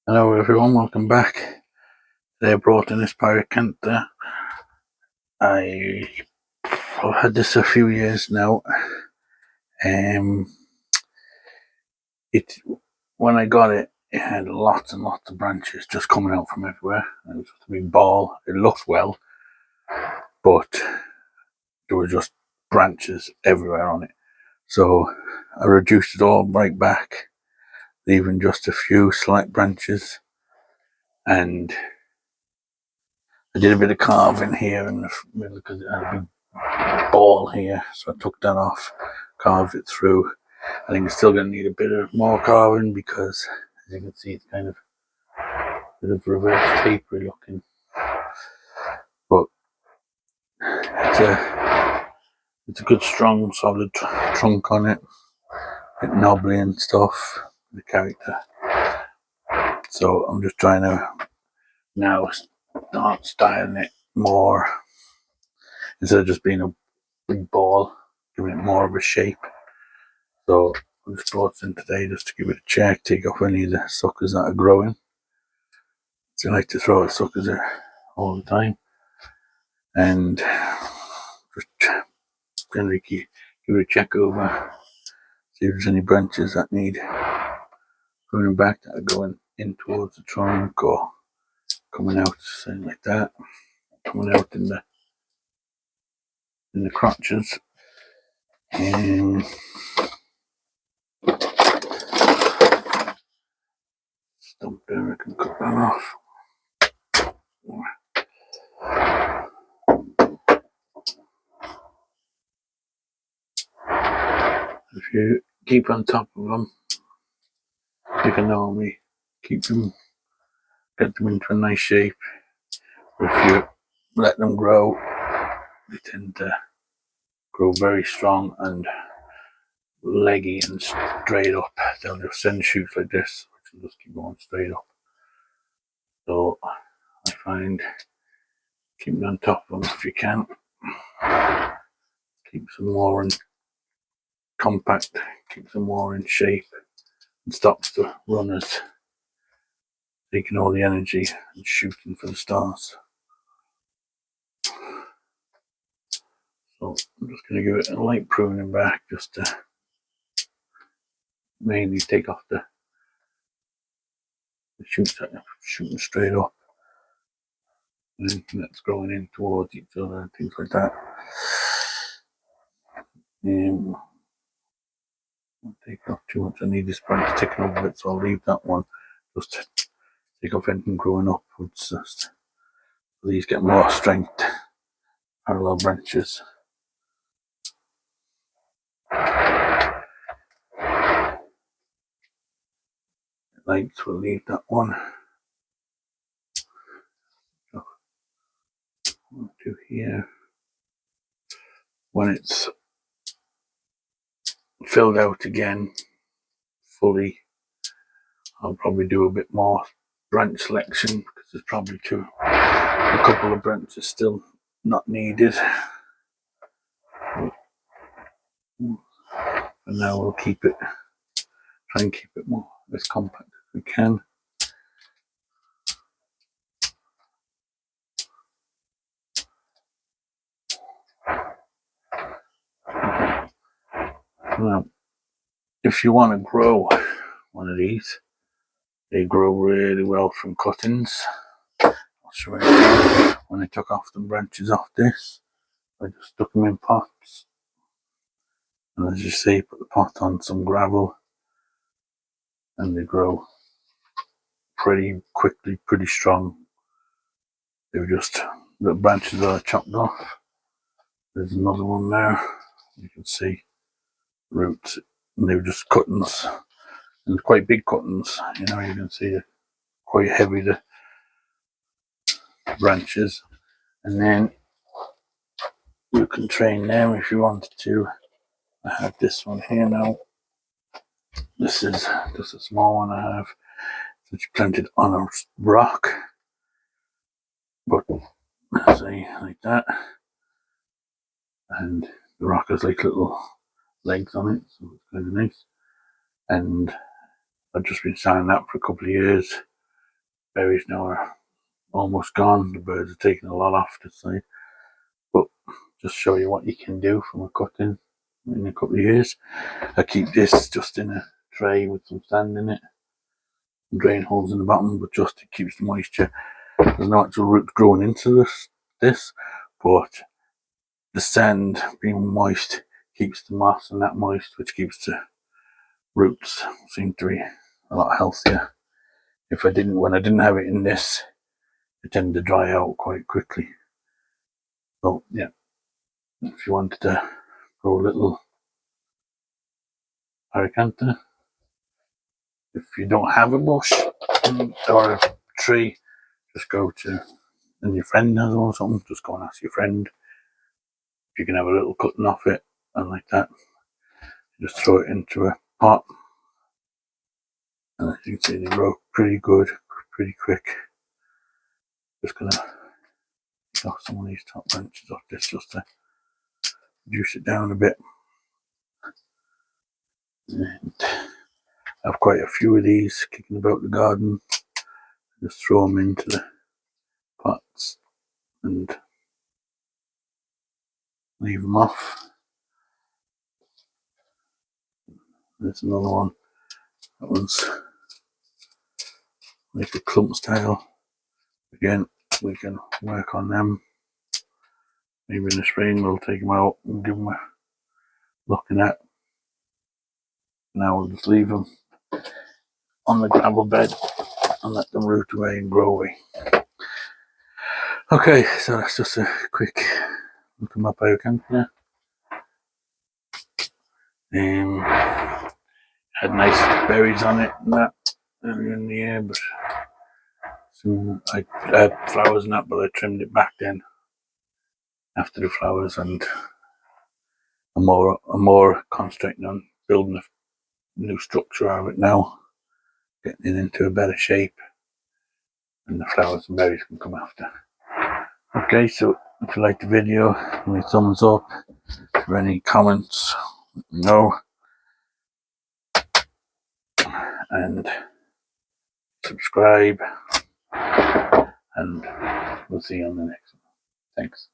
Hello everyone, welcome back. Today I brought in this pyracantha. I've had this a few years now. It when I got it, it had lots and lots of branches just coming out from everywhere. It was just a big ball. It looked well, but there were just branches everywhere on it. So I reduced it all right back, leaving just a few slight branches, and I did a bit of carving here in the middle because it had a big ball here, so I took that off, carved it through. I think it's still going to need a bit of more carving because, as you can see, it's kind of a bit of reverse tapery looking, but it's a good strong solid trunk on it, a bit knobbly and stuff, the character. So I'm just trying to now start styling it more, instead of just being a big ball, giving it more of a shape. So I just brought it in today just to give it a check, take off any of the suckers that are growing. So I like to throw out suckers all the time, and just generally give it a check over, see if there's any branches that need pruning back that are going in towards the trunk or coming out, something like that, coming out in the crotches. And stump there, I can cut that off. If you keep on top of them, you can normally keep them, get them into a nice shape. But if you let them grow, they tend to grow very strong and leggy and straight up. They'll just send shoots like this, which will just keep going straight up. So I find keeping on top of them if you can, keeps them more in compact, keeps them more in shape, and stops the runners taking all the energy and shooting for the stars. So I'm just going to give it a light pruning back, just to mainly take off the shoots that are shooting straight up, and anything that's growing in towards each other and things like that. I'll take off too much. I need this branch sticking over it, so I'll leave that one just to take off anything growing upwards. Just so these get more strength, parallel branches. Lights, we'll leave that one. I'll do here. When it's filled out again fully, I'll probably do a bit more branch selection because there's probably a couple of branches still not needed. For now, we'll try and keep it more as compact as we can. Now, if you want to grow one of these, they grow really well from cuttings. I'll show you when I took off the branches off this. I just stuck them in pots, and as you see, put the pot on some gravel, and they grow pretty quickly, pretty strong. They were just the branches that I chopped off. There's another one there. You can see roots, and they were just cuttings, and quite big cuttings. You can see they're quite heavy, the branches. And then you can train them if you wanted to. I have this one here now. This is just a small one I have, which planted on a rock, but say like that, and the rock has like little legs on it, so it's kind of nice. And I've just been selling that for a couple of years. berries now are almost gone. The birds are taking a lot off the side. But just show you what you can do from a cutting in a couple of years. I keep this just in a tray with some sand in it, and drain holes in the bottom, but just it keeps the moisture. There's no actual roots growing into this, but the sand being moist keeps the moss and that moist, which keeps the roots seem to be a lot healthier. When I didn't have it in this, it tended to dry out quite quickly. So yeah, if you wanted to grow a little pyracantha, if you don't have a bush or a tree, just go to, and your friend has one or something, just go and ask your friend if you can have a little cutting off it, and like that, just throw it into a pot, and as you can see, they grow pretty good, pretty quick. Just gonna take off some of these top branches off this just to reduce it down a bit. And I have quite a few of these kicking about the garden. Just throw them into the pots and leave them off. There's another one. That one's like a clump style. Again, we can work on them. Maybe in the spring we'll take them out and give them a looking at. Now we'll just leave them on the gravel bed and let them root away and grow away. Okay, so that's just a quick look at my pyracantha. Had nice berries on it and that earlier in the year, but soon I had flowers and that, but I trimmed it back then after the flowers, and I'm more concentrating on building a new structure out of it now, getting it into a better shape, and the flowers and berries can come after. Okay, so if you liked the video, give me a thumbs up. If you have any comments, let me know, and subscribe, and we'll see you on the next one. Thanks.